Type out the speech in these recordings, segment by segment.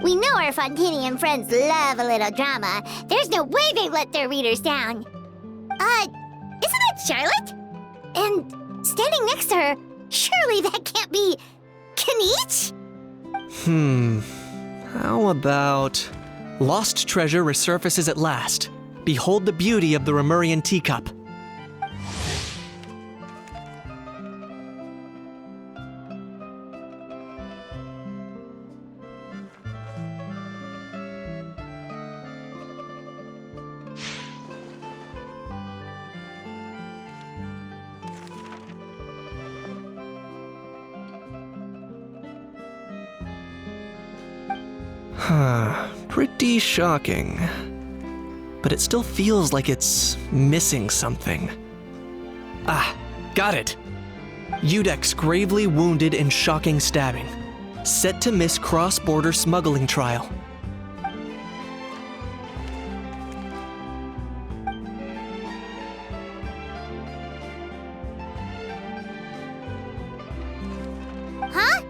We know our Fontanian friends love a little drama. There's no way they let their readers down. Isn't that Charlotte? And standing next to her, surely that can't be Kinich? How about... Lost treasure resurfaces at last. Behold the beauty of the Remurian teacup. Pretty shocking. But it still feels like it's missing something. Ah, got it! Udex gravely wounded in shocking stabbing. Set to miss cross-border smuggling trial. Huh?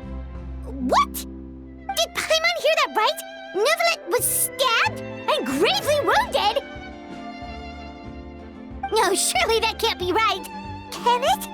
What? Did Paimon hear that right? Neuvillette was stabbed and gravely wounded? No, surely that can't be right. Can it?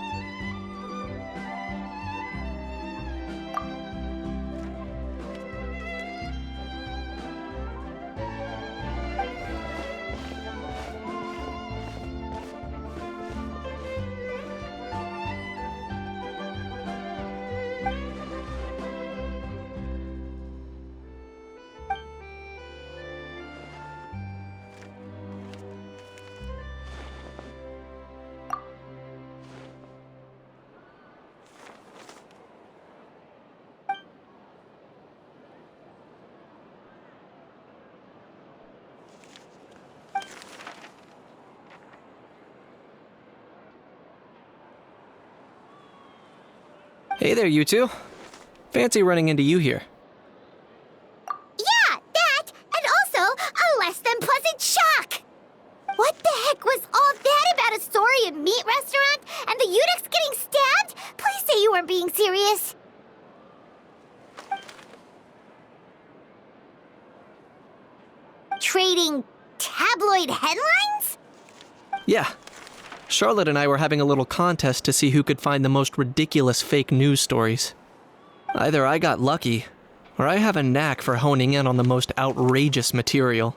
Hey there, you two. Fancy running into you here. Yeah, that, and also a less than pleasant shock. What the heck was all that about a Saurian meat restaurant and the Udex getting stabbed? Please say you weren't being serious. Trading tabloid headlines? Yeah. Charlotte and I were having a little contest to see who could find the most ridiculous fake news stories. Either I got lucky, or I have a knack for honing in on the most outrageous material.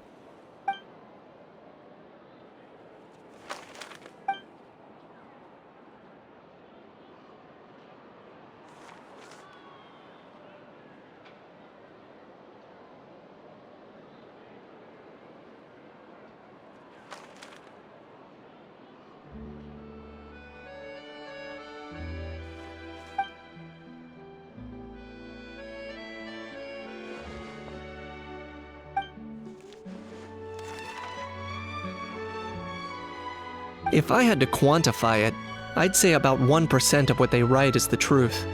If I had to quantify it, I'd say about 1% of what they write is the truth.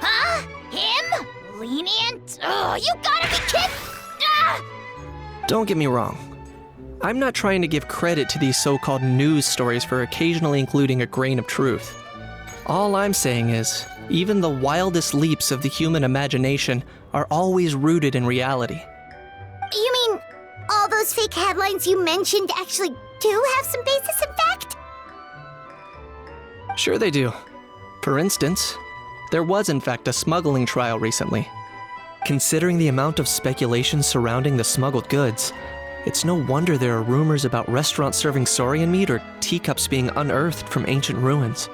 Huh? Him? Lenient? Oh, you gotta be kidding! Ah! Don't get me wrong. I'm not trying to give credit to these so-called news stories for occasionally including a grain of truth. All I'm saying is, even the wildest leaps of the human imagination are always rooted in reality. You mean all those fake headlines you mentioned actually do have some basis in fact? Sure they do. For instance, there was in fact a smuggling trial recently. Considering the amount of speculation surrounding the smuggled goods, it's no wonder there are rumors about restaurants serving saurian meat or teacups being unearthed from ancient ruins.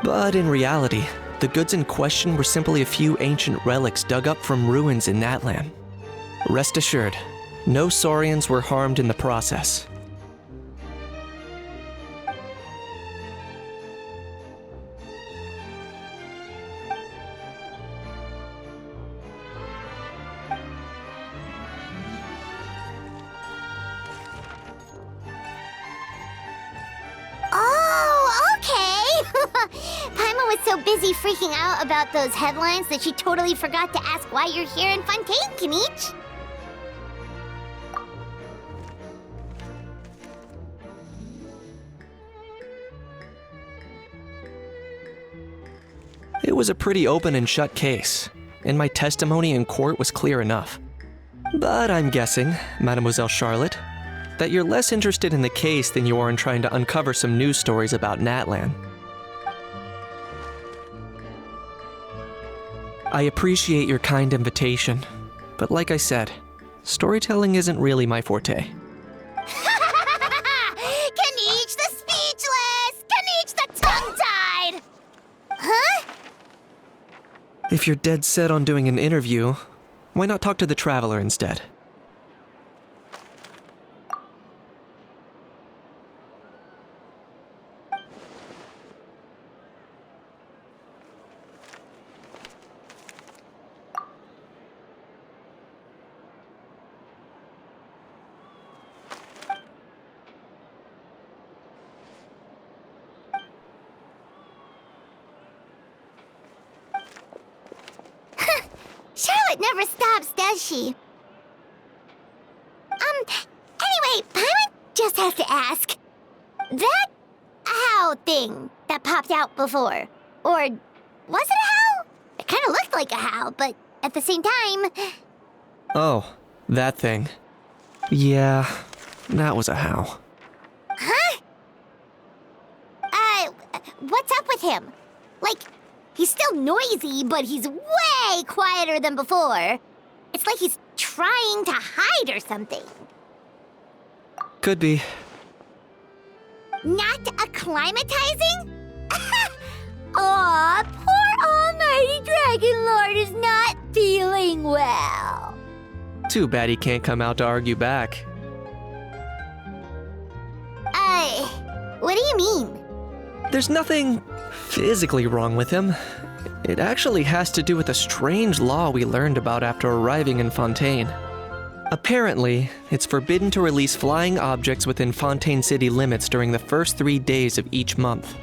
But in reality, the goods in question were simply a few ancient relics dug up from ruins in that land. Rest assured, no saurians were harmed in the process. Oh, okay! Paimon was so busy freaking out about those headlines that she totally forgot to ask why you're here in Fontaine, Kinich. It was a pretty open and shut case, and my testimony in court was clear enough. But I'm guessing, Mademoiselle Charlotte, that you're less interested in the case than you are in trying to uncover some news stories about Natlan. I appreciate your kind invitation, but like I said, storytelling isn't really my forte. Kaniche the speechless! Kaniche the tongue-tied! Huh? If you're dead set on doing an interview, why not talk to the Traveler instead? Charlotte never stops, does she? Anyway, Paimon just has to ask. That how thing that popped out before, or was it a how? It kind of looked like a how, but at the same time... Oh, that thing. Yeah, that was a how. Huh? What's up with him? Like, he's still noisy, but he's way quieter than before. It's like he's trying to hide or something. Could be. Not acclimatizing? Aw, poor Almighty Dragon Lord is not feeling well. Too bad he can't come out to argue back. What do you mean? There's nothing physically wrong with him. It actually has to do with a strange law we learned about after arriving in Fontaine. Apparently, it's forbidden to release flying objects within Fontaine City limits during the first 3 days of each month.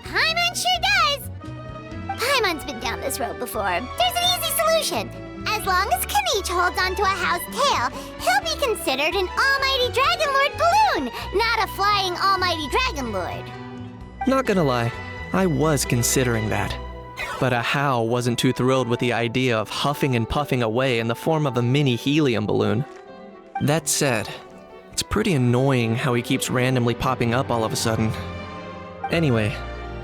Paimon sure does! Paimon's been down this road before. There's an easy solution. As long as Kaniche holds onto a how's tail, he'll be considered an Almighty Dragon Lord balloon, not a flying Almighty Dragon Lord. Not gonna lie, I was considering that. But a how wasn't too thrilled with the idea of huffing and puffing away in the form of a mini helium balloon. That said, it's pretty annoying how he keeps randomly popping up all of a sudden. Anyway,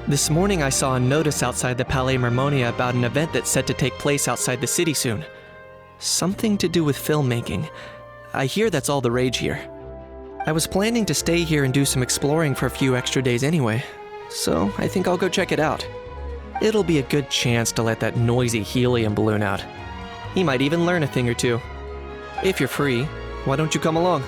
this morning I saw a notice outside the Palais Mermonia about an event that's set to take place outside the city soon. Something to do with filmmaking. I hear that's all the rage here. I was planning to stay here and do some exploring for a few extra days anyway, so I think I'll go check it out. It'll be a good chance to let that noisy helium balloon out. He might even learn a thing or two. If you're free, why don't you come along?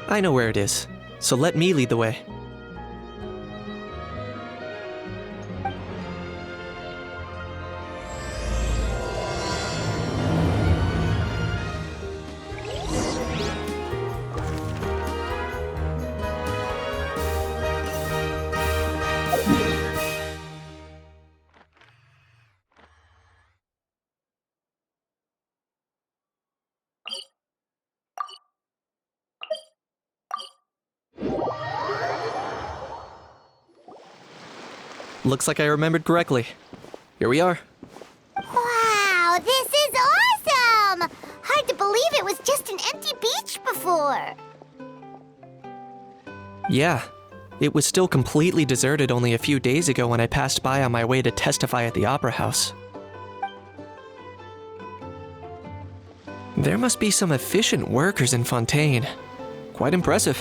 I know where it is, so let me lead the way. Looks like I remembered correctly. Here we are. Wow, this is awesome! Hard to believe it was just an empty beach before. Yeah, it was still completely deserted only a few days ago when I passed by on my way to testify at the Opera House. There must be some efficient workers in Fontaine. Quite impressive.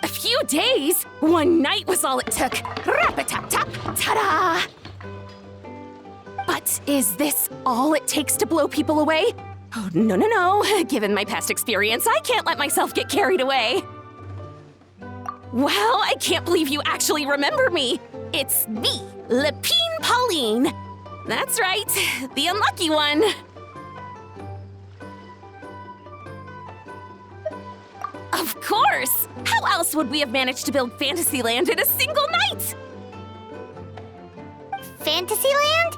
A few days? One night was all it took. Rap-a-tap-tap, ta-da! But is this all it takes to blow people away? Oh, no, no, no. Given my past experience, I can't let myself get carried away. Well, I can't believe you actually remember me. It's me, Lepine Pauline. That's right, the unlucky one. Of course! How else would we have managed to build Fantasyland in a single night? Fantasyland?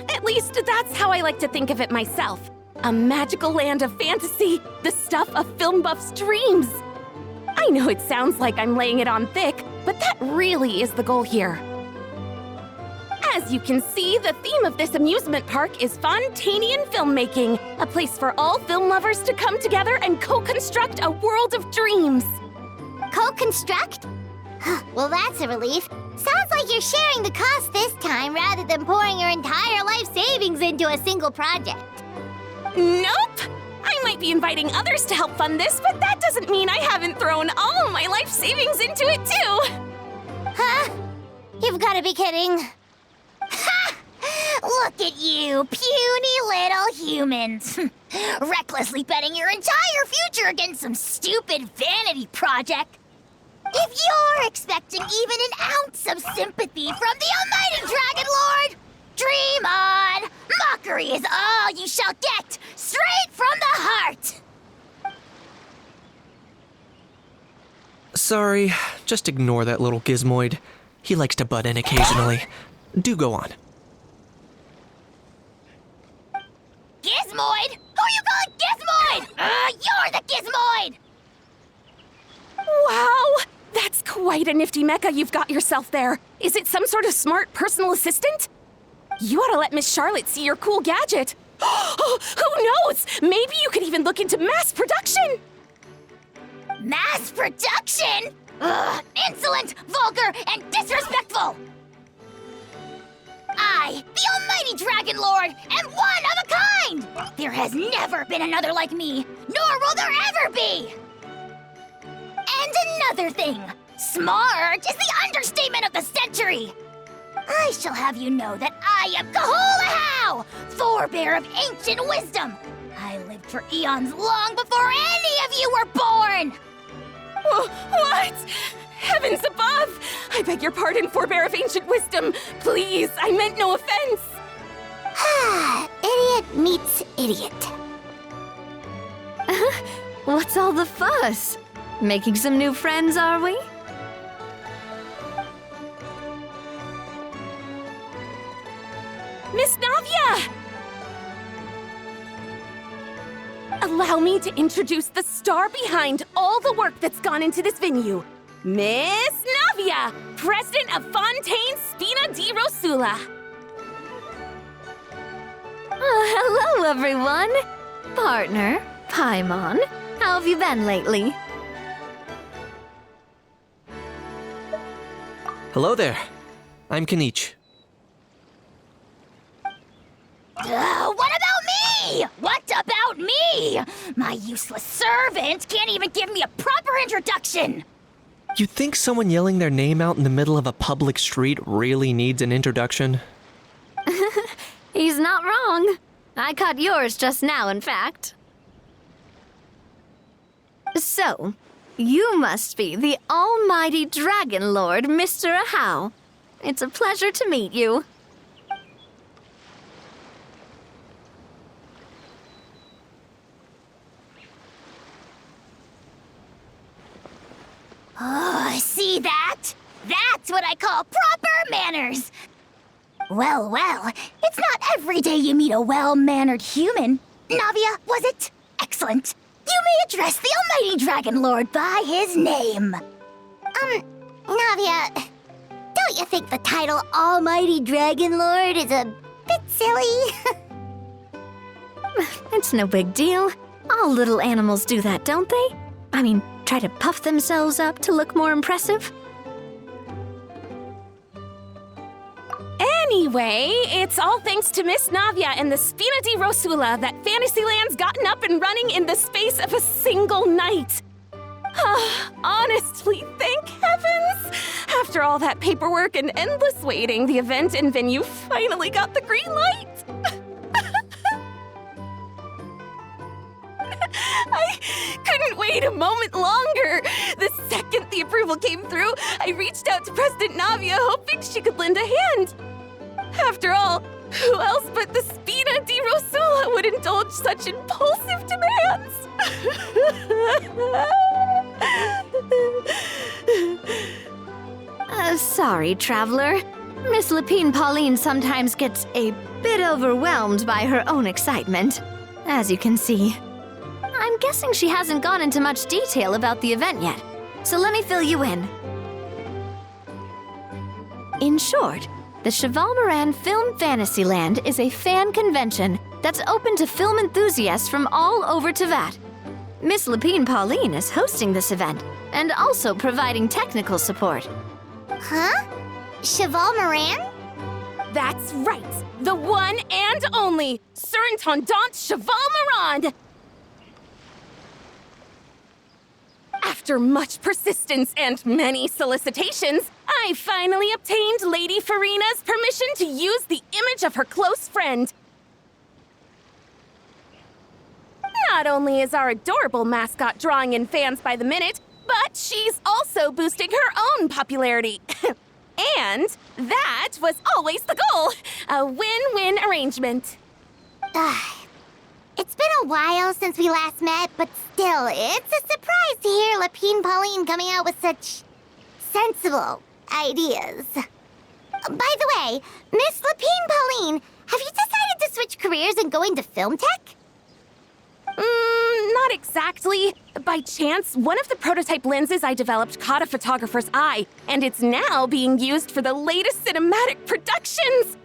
At least that's how I like to think of it myself. A magical land of fantasy, the stuff of film buffs' dreams. I know it sounds like I'm laying it on thick, but that really is the goal here. As you can see, the theme of this amusement park is Fontanian filmmaking, a place for all film lovers to come together and co-construct a world of dreams. Co-construct? Well, that's a relief. Sounds like you're sharing the cost this time rather than pouring your entire life savings into a single project. Nope! I might be inviting others to help fund this, but that doesn't mean I haven't thrown all of my life savings into it too! Huh? You've got to be kidding. Ha! Look at you, puny little humans. Recklessly betting your entire future against some stupid vanity project. If you're expecting even an ounce of sympathy from the almighty Dragon Lord, dream on! Mockery is all you shall get, straight from the heart! Sorry, just ignore that little gizmoid. He likes to butt in occasionally. Do go on. Gizmoid? Who you calling Gizmoid? You're the Gizmoid! Wow! That's quite a nifty mecha you've got yourself there. Is it some sort of smart personal assistant? You ought to let Miss Charlotte see your cool gadget. Who knows? Maybe you could even look into mass production. Mass production? Ugh, insolent, vulgar, and disrespectful! I, the almighty Dragon Lord, am one of a kind! There has never been another like me, nor will there ever be! And another thing, smart is the understatement of the century! I shall have you know that I am Kahulahau, forebear of ancient wisdom! I lived for eons long before any of you were born! What? Heavens above! I beg your pardon, forebear of ancient wisdom. Please, I meant no offense. Idiot meets idiot. What's all the fuss? Making some new friends, are we? Miss Navia! Allow me to introduce the star behind all the work that's gone into this venue. Miss Navia, president of Fontaine Spina di Rosula. Hello, everyone. Partner, Paimon, how have you been lately? Hello there. I'm Kanich. What about me? What about me? My useless servant can't even give me a proper introduction. You think someone yelling their name out in the middle of a public street really needs an introduction? He's not wrong. I caught yours just now, in fact. So, you must be the almighty Dragon Lord, Mr. Ahau. It's a pleasure to meet you. Oh, see that? That's what I call proper manners. Well, it's not every day you meet a well-mannered human. Navia, was it? Excellent. You may address the almighty Dragon Lord by his name. Navia, don't you think the title Almighty Dragon Lord is a bit silly? It's no big deal. All little animals do that, don't they? I mean, try to puff themselves up to look more impressive. Anyway, it's all thanks to Miss Navia and the Spina di Rosula that Fantasyland's gotten up and running in the space of a single night. Honestly, thank heavens! After all that paperwork and endless waiting, the event and venue finally got the green light. I couldn't wait a moment longer. The second the approval came through, I reached out to President Navia, hoping she could lend a hand. After all, who else but the Spina di Rosula would indulge such impulsive demands? Sorry, traveler. Miss Lapine Pauline sometimes gets a bit overwhelmed by her own excitement. as you can see. I'm guessing she hasn't gone into much detail about the event yet, so let me fill you in. In short, the Cheval Moran Film Fantasyland is a fan convention that's open to film enthusiasts from all over Teyvat. Miss Lapine Pauline is hosting this event and also providing technical support. Huh? Cheval Moran? That's right! The one and only Surintendant Cheval Moran! After much persistence and many solicitations, I finally obtained Lady Farina's permission to use the image of her close friend. Not only is our adorable mascot drawing in fans by the minute, but she's also boosting her own popularity. And that was always the goal, a win-win arrangement. It's been a while since we last met, but still, it's a surprise to hear Lapine Pauline coming out with such sensible ideas. By the way, Miss Lapine Pauline, have you decided to switch careers and go into film tech? Not exactly. By chance, one of the prototype lenses I developed caught a photographer's eye, and it's now being used for the latest cinematic productions.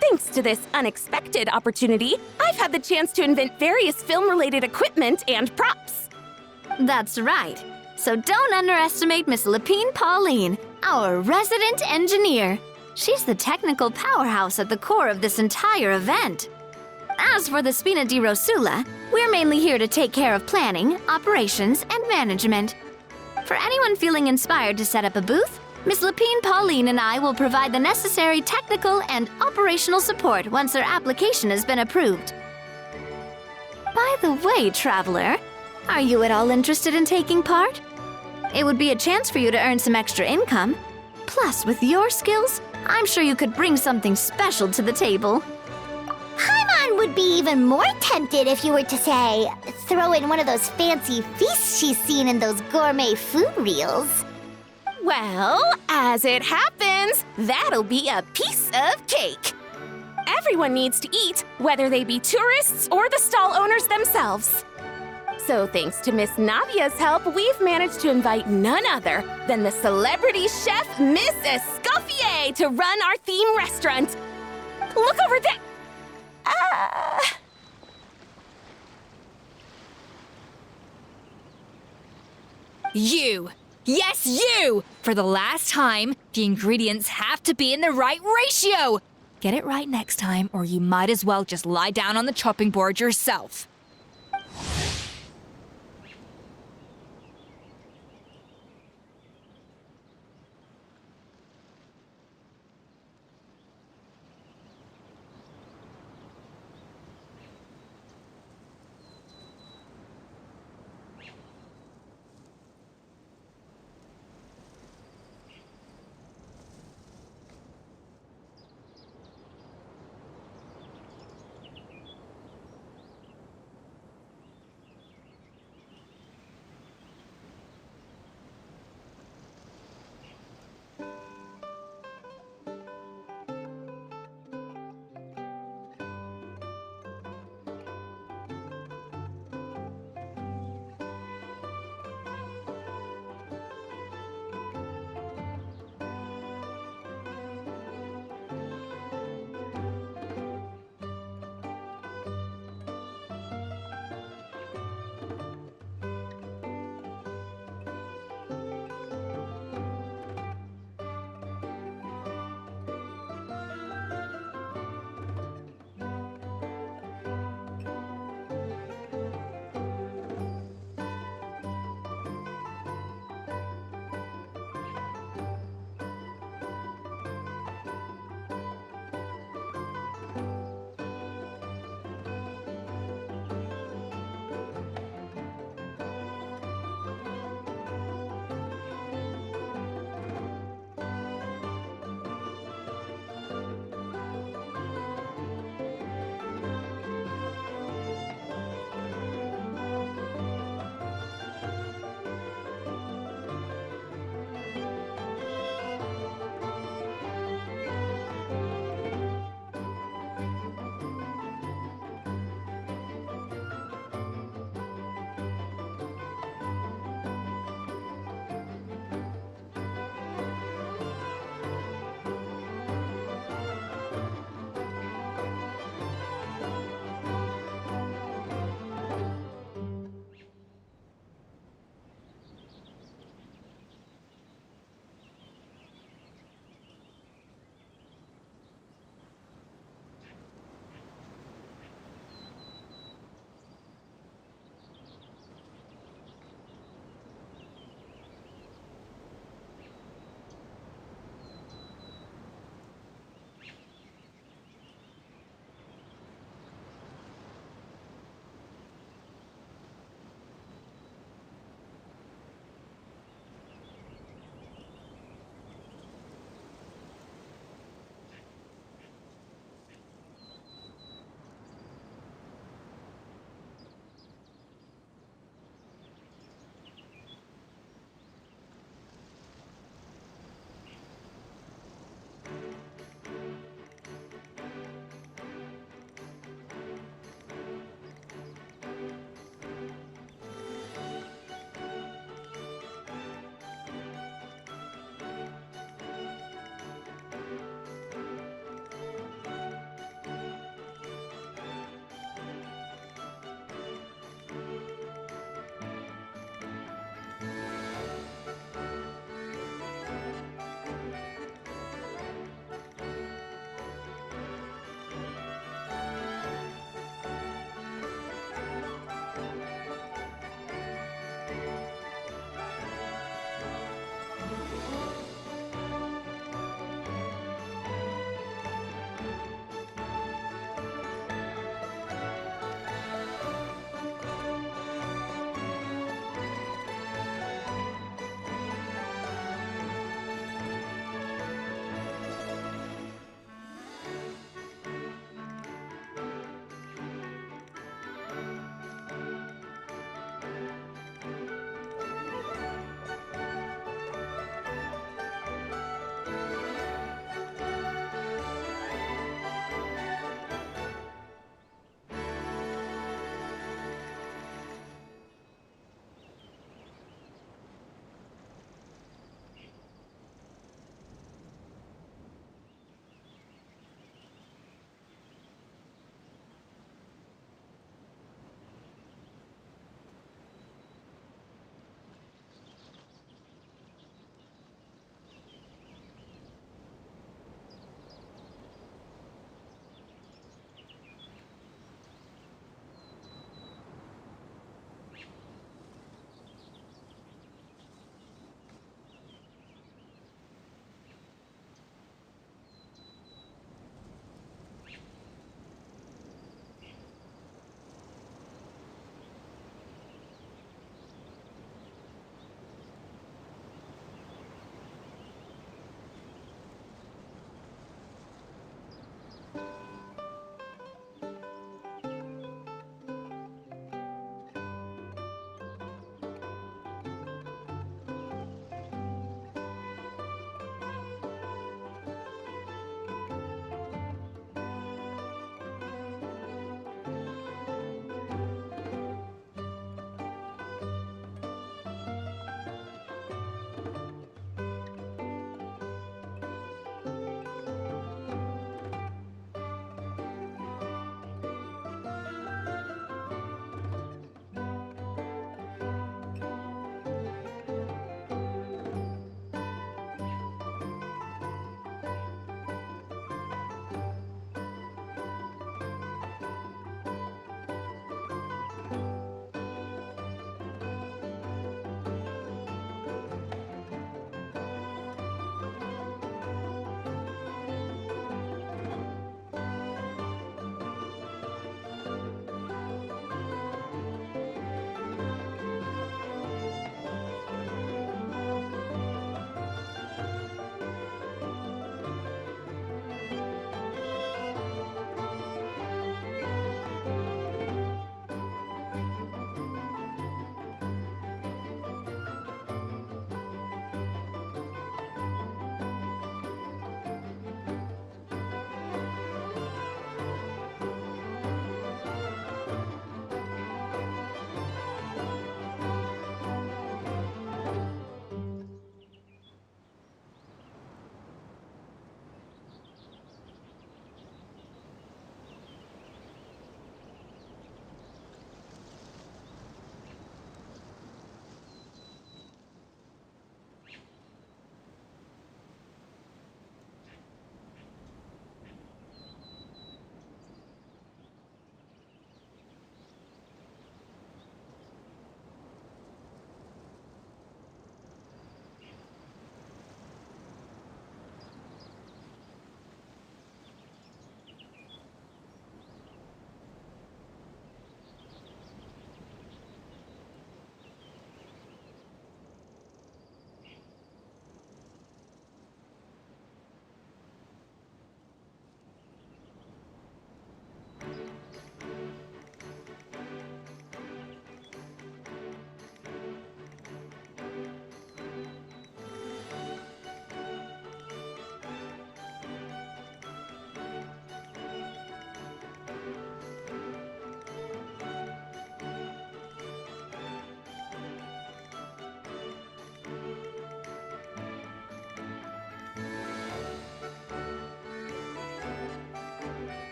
Thanks to this unexpected opportunity, I've had the chance to invent various film-related equipment and props. That's right. So don't underestimate Miss Lapine Pauline, our resident engineer. She's the technical powerhouse at the core of this entire event. As for the Spina di Rosula, we're mainly here to take care of planning, operations, and management. For anyone feeling inspired to set up a booth, Miss Lapine Pauline and I will provide the necessary technical and operational support once their application has been approved. By the way, traveler, are you at all interested in taking part? It would be a chance for you to earn some extra income. Plus, with your skills, I'm sure you could bring something special to the table. Paimon would be even more tempted if you were to, say, throw in one of those fancy feasts she's seen in those gourmet food reels. Well, as it happens, that'll be a piece of cake. Everyone needs to eat, whether they be tourists or the stall owners themselves. So thanks to Miss Navia's help, we've managed to invite none other than the celebrity chef Miss Escoffier to run our theme restaurant. Look over there. You! Yes, you! For the last time, the ingredients have to be in the right ratio! Get it right next time, or you might as well just lie down on the chopping board yourself.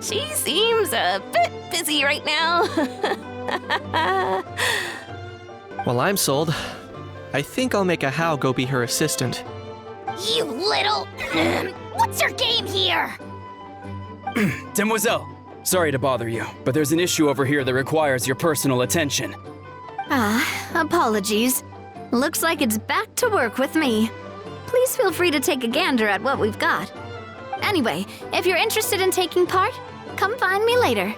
She seems a bit busy right now. Well, I'm sold. I think I'll make a How go be her assistant. You little... What's your game here? Demoiselle, sorry to bother you, but there's an issue over here that requires your personal attention. Apologies. Looks like it's back to work with me. Please feel free to take a gander at what we've got. Anyway, if you're interested in taking part, come find me later.